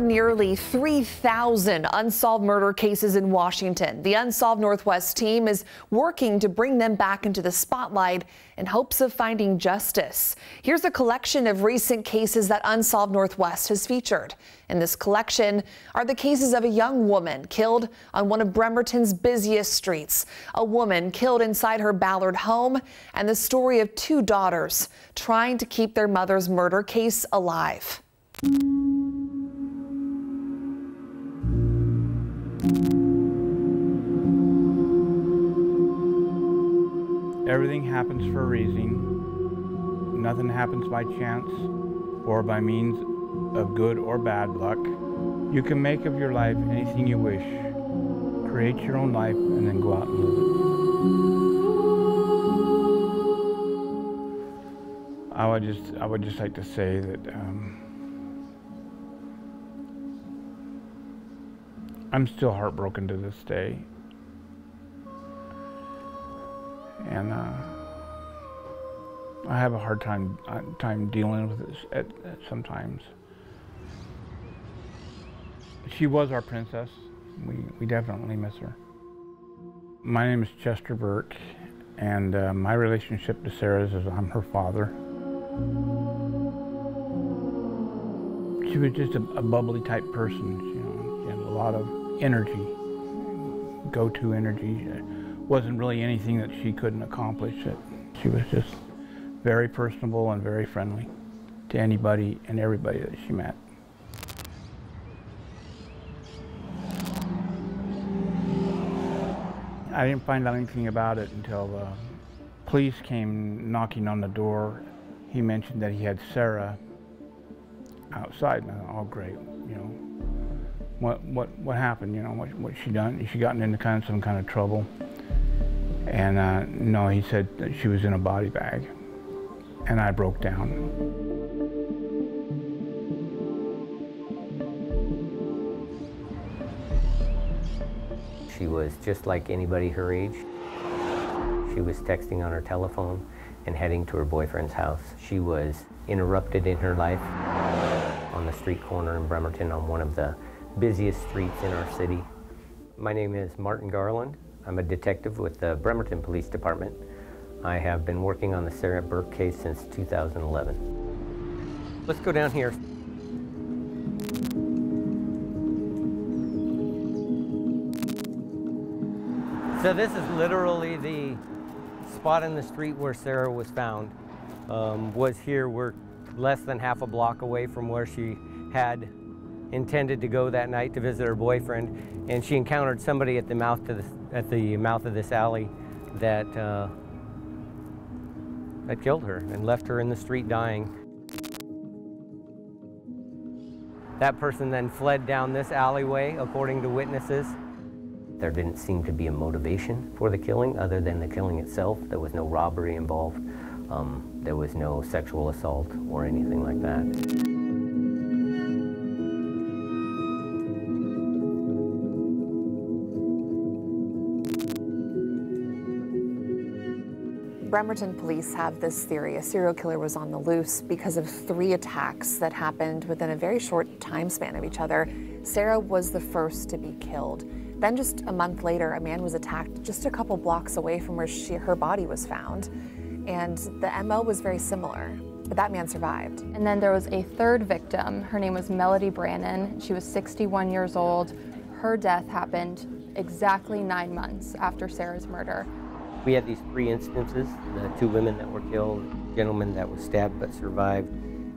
are nearly 3,000 unsolved murder cases in Washington. The Unsolved Northwest team is working to bring them back into the spotlight in hopes of finding justice. Here's a collection of recent cases that Unsolved Northwest has featured. In this collection are the cases of a young woman killed on one of Bremerton's busiest streets, a woman killed inside her Ballard home, and the story of two daughters trying to keep their mother's murder case alive. Everything happens for a reason. Nothing happens by chance or by means of good or bad luck. You can make of your life anything you wish. Create your own life and then go out and live it. I would just like to say that I'm still heartbroken to this day. And I have a hard time dealing with this at sometimes. She was our princess. We definitely miss her. My name is Sara Burke, and my relationship to Sara is I'm her father. She was just a bubbly type person. She had a lot of energy, go-to energy. Wasn't really anything that she couldn't accomplish. She was just very personable and very friendly to anybody and everybody that she met. I didn't find out anything about it until the police came knocking on the door. He mentioned that he had Sara outside, and I thought, oh great, what happened? What she done? She gotten into some kind of trouble? And no, he said that she was in a body bag, and I broke down. She was just like anybody her age. She was texting on her telephone and heading to her boyfriend's house. She was interrupted in her life on the street corner in Bremerton on one of the busiest streets in our city. My name is Martin Garland. I'm a detective with the Bremerton Police Department. I have been working on the Sara Burke case since 2011. Let's go down here. So this is literally the spot in the street where Sara was found. We're less than half a block away from where she had intended to go that night to visit her boyfriend, and she encountered somebody at the mouth of this alley that killed her and left her in the street dying. That person then fled down this alleyway, according to witnesses. There didn't seem to be a motivation for the killing other than the killing itself. There was no robbery involved. There was no sexual assault or anything like that. Bremerton police have this theory a serial killer was on the loose because of 3 attacks that happened within a very short time span of each other. Sara was the first to be killed. Then just a month later, a man was attacked just a couple blocks away from where her body was found. And the MO was very similar, but that man survived. And then there was a third victim. Her name was Melody Brannon. She was 61 years old. Her death happened exactly 9 months after Sara's murder. We had these 3 instances, the 2 women that were killed, a gentleman that was stabbed but survived,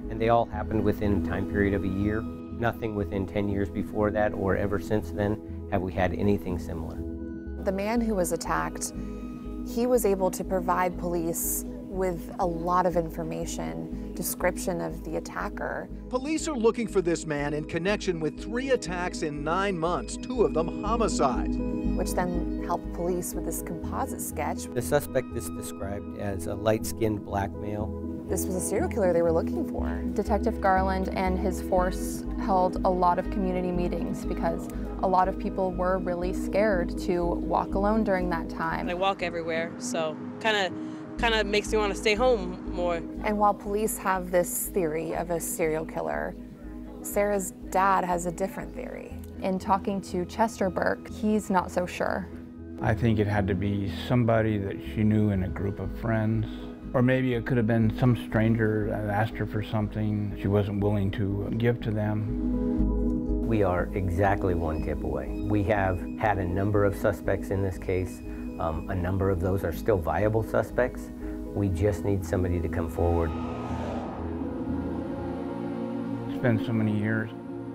and they all happened within a time period of a year. Nothing within 10 years before that or ever since then have we had anything similar. The man who was attacked, he was able to provide police with a lot of information, description of the attacker. Police are looking for this man in connection with 3 attacks in 9 months, 2 of them homicides. Which then helped police with this composite sketch. The suspect is described as a light-skinned black male. This was a serial killer they were looking for. Detective Garland and his force held a lot of community meetings because a lot of people were really scared to walk alone during that time. I walk everywhere, so kind of makes me want to stay home more. And while police have this theory of a serial killer, Sarah's dad has a different theory. In talking to Sara Burke, he's not so sure. I think it had to be somebody that she knew in a group of friends. Or maybe it could have been some stranger that asked her for something she wasn't willing to give to them. We are exactly one tip away. We have had a number of suspects in this case. A number of those are still viable suspects. We just need somebody to come forward. It's been so many years.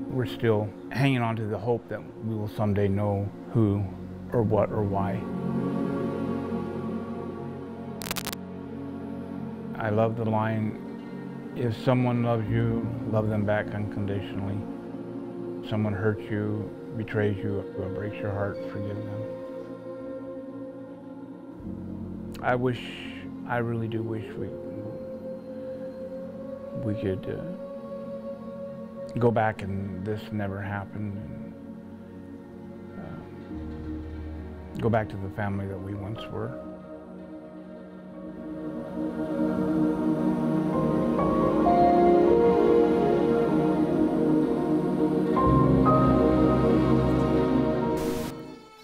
We're still hanging on to the hope that we will someday know who or what or why. I love the line, if someone loves you, love them back unconditionally. If someone hurts you, betrays you, or breaks your heart, forgive them. I really do wish we could go back and this never happened, and go back to the family that we once were.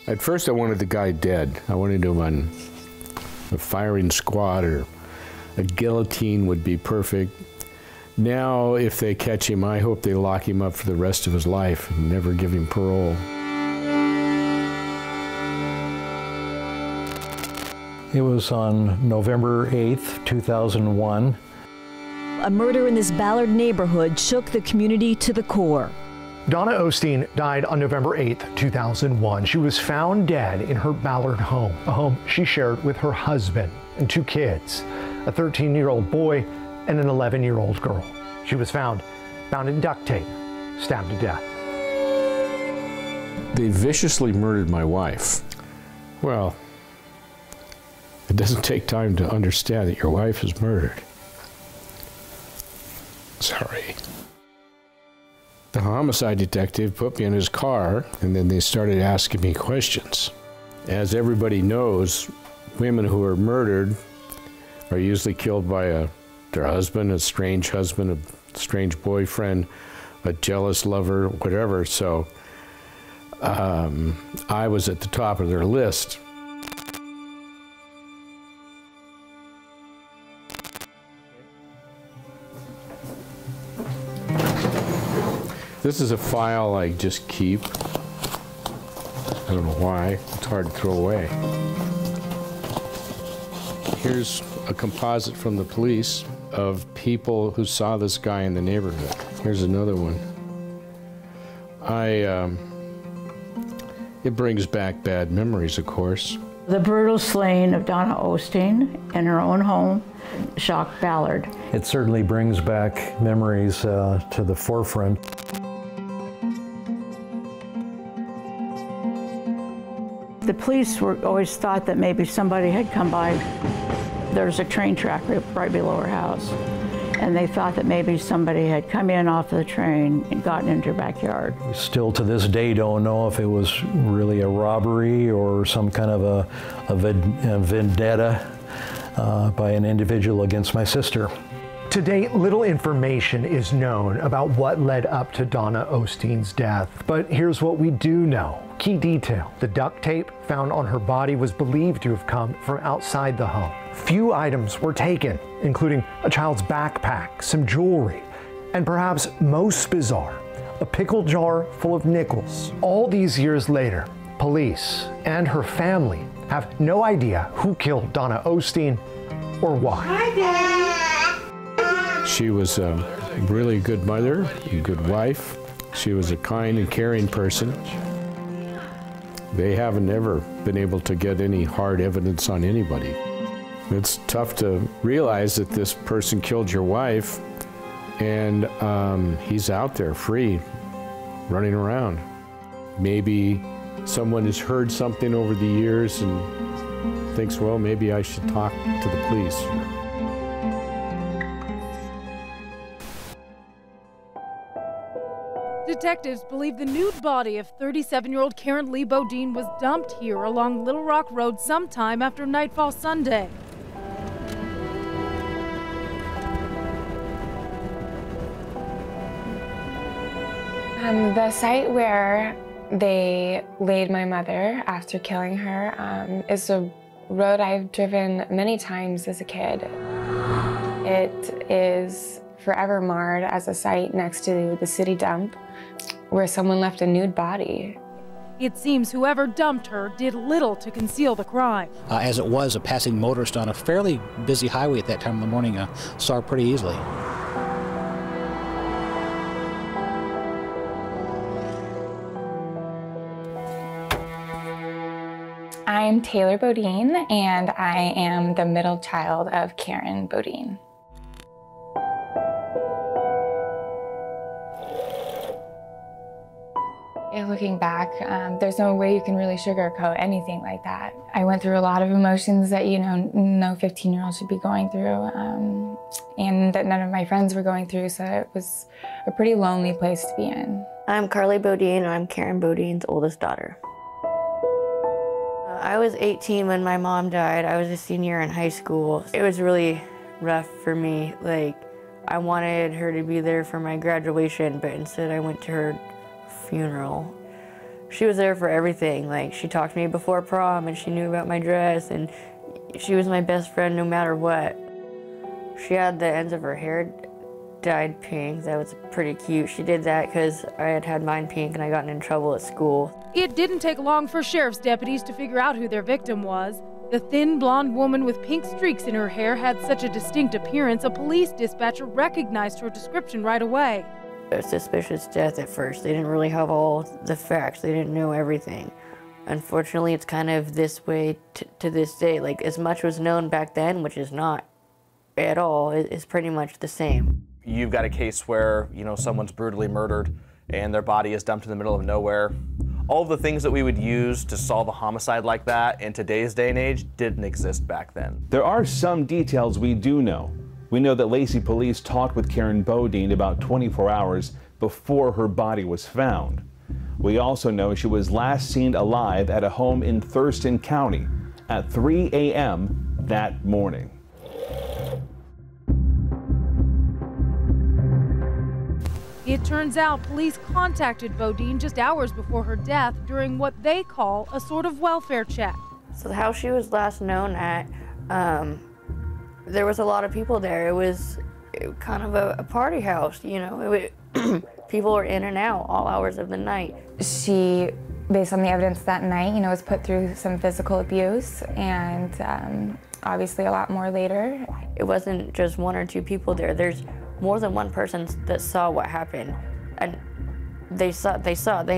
At first I wanted the guy dead. I wanted him on a firing squad, or a guillotine would be perfect. Now, if they catch him, I hope they lock him up for the rest of his life and never give him parole. It was on November 8th, 2001. A murder in this Ballard neighborhood shook the community to the core. Donna Osteen died on November 8th, 2001. She was found dead in her Ballard home, a home she shared with her husband and 2 kids, a 13-year-old boy and an 11-year-old girl. She was found in duct tape, stabbed to death. They viciously murdered my wife. Well, it doesn't take time to understand that your wife is murdered. Sorry. The homicide detective put me in his car, and then they started asking me questions. As everybody knows, women who are murdered are usually killed by their husband, a strange boyfriend, a jealous lover, whatever. So I was at the top of their list. This is a file I just keep. I don't know why. It's hard to throw away. Here's a composite from the police of people who saw this guy in the neighborhood. Here's another one. It brings back bad memories, of course. The brutal slaying of Donna Osteen in her own home shocked Ballard. It certainly brings back memories to the forefront. The police always thought that maybe somebody had come by. There's a train track right below her house, and they thought that maybe somebody had come in off of the train and gotten into her backyard. We still to this day don't know if it was really a robbery or some kind of a vendetta by an individual against my sister. To date, little information is known about what led up to Donna Osteen's death. But here's what we do know. Key detail: the duct tape found on her body was believed to have come from outside the home. Few items were taken, including a child's backpack, some jewelry, and perhaps most bizarre, a pickle jar full of nickels. All these years later, police and her family have no idea who killed Donna Osteen or why. Hi, Daddy. She was a really good mother, a good wife. She was a kind and caring person. They haven't ever been able to get any hard evidence on anybody. It's tough to realize that this person killed your wife, and he's out there free, running around. Maybe someone has heard something over the years and thinks, well, maybe I should talk to the police. Detectives believe the nude body of 37-year-old Karen Lee Bodine was dumped here along Little Rock Road sometime after nightfall Sunday. The site where they laid my mother after killing her is a road I've driven many times as a kid. It is forever marred as a site next to the city dump where someone left a nude body. It seems whoever dumped her did little to conceal the crime. As it was, a passing motorist on a fairly busy highway at that time of the morning saw her pretty easily. I'm Taylor Bodine, and I am the middle child of Karen Bodine. Looking back, there's no way you can really sugarcoat anything like that. I went through a lot of emotions that, you know, no 15-year-old should be going through, and that none of my friends were going through, so it was a pretty lonely place to be in. I'm Carly Bodine, and I'm Karen Bodine's oldest daughter. I was 18 when my mom died. I was a senior in high school. It was really rough for me. Like, I wanted her to be there for my graduation, but instead I went to her funeral. She was there for everything. Like, she talked to me before prom, and she knew about my dress, and she was my best friend no matter what. She had the ends of her hair dyed pink. That was pretty cute. She did that because I had mine pink and I got in trouble at school. It didn't take long for sheriff's deputies to figure out who their victim was. The thin, blonde woman with pink streaks in her hair had such a distinct appearance, a police dispatcher recognized her description right away. A suspicious death at first. They didn't really have all the facts. They didn't know everything. Unfortunately, it's kind of this way to this day. Like, as much was known back then, which is not at all, is pretty much the same. You've got a case where, you know, someone's brutally murdered and their body is dumped in the middle of nowhere. All the things that we would use to solve a homicide like that in today's day and age didn't exist back then. There are some details we do know. We know that Lacey police talked with Karen Bodine about 24 hours before her body was found. We also know she was last seen alive at a home in Thurston County at 3 a.m. that morning. It turns out police contacted Bodine just hours before her death during what they call a sort of welfare check. So the house she was last known at, there was a lot of people there. It was kind of a party house, you know. People were in and out all hours of the night. She, based on the evidence that night, you know, was put through some physical abuse, and obviously a lot more later. It wasn't just one or two people there. There's more than one person that saw what happened, and they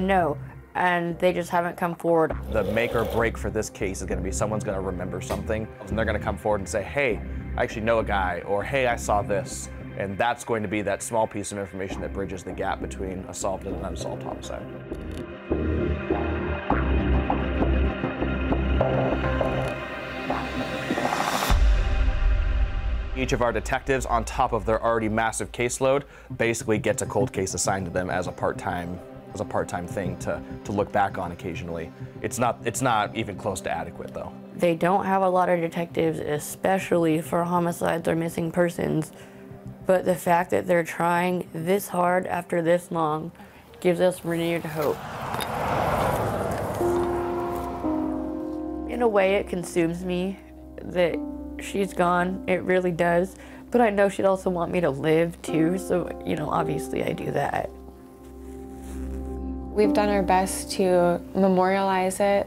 know, and they just haven't come forward. The make or break for this case is going to be someone's going to remember something, and they're going to come forward and say, hey, I actually know a guy, or hey, I saw this. And that's going to be that small piece of information that bridges the gap between a solved and an unsolved homicide. Each of our detectives, on top of their already massive caseload, basically gets a cold case assigned to them as a part-time thing to look back on occasionally. It's not even close to adequate, though. They don't have a lot of detectives, especially for homicides or missing persons. But the fact that they're trying this hard after this long gives us renewed hope. In a way, it consumes me that she's gone. It really does. But I know she'd also want me to live too, so, you know, obviously I do that. We've done our best to memorialize it,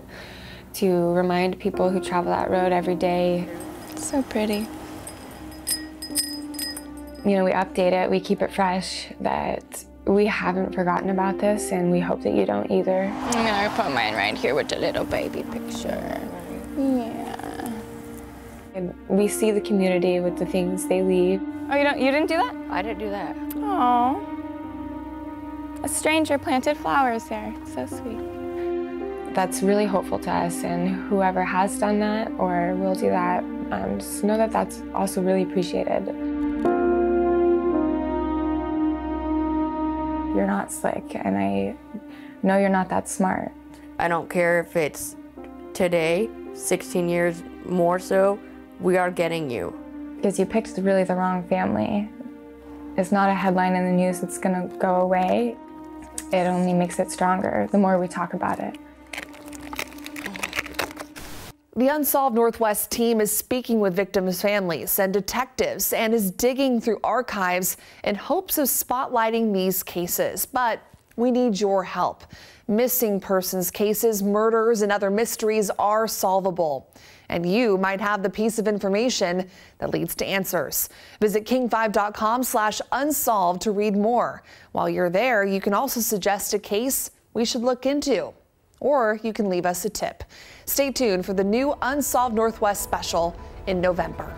to remind people who travel that road every day. It's so pretty. You know, we update it, we keep it fresh, that we haven't forgotten about this, and we hope that you don't either. I'm gonna put mine right here with the little baby picture. Yeah. And we see the community with the things they leave. Oh, you didn't do that? I didn't do that. Oh. A stranger planted flowers there. So sweet. That's really hopeful to us, and whoever has done that or will do that, just know that that's also really appreciated. You're not slick, and I know you're not that smart. I don't care if it's today, 16 years more so, we are getting you. Because you picked really the wrong family. It's not a headline in the news that's gonna go away. It only makes it stronger the more we talk about it. The Unsolved Northwest team is speaking with victims' families and detectives and is digging through archives in hopes of spotlighting these cases. But we need your help. Missing persons cases, murders, and other mysteries are solvable. And you might have the piece of information that leads to answers. Visit king5.com/unsolved to read more. While you're there, you can also suggest a case we should look into. Or you can leave us a tip. Stay tuned for the new Unsolved Northwest special in November.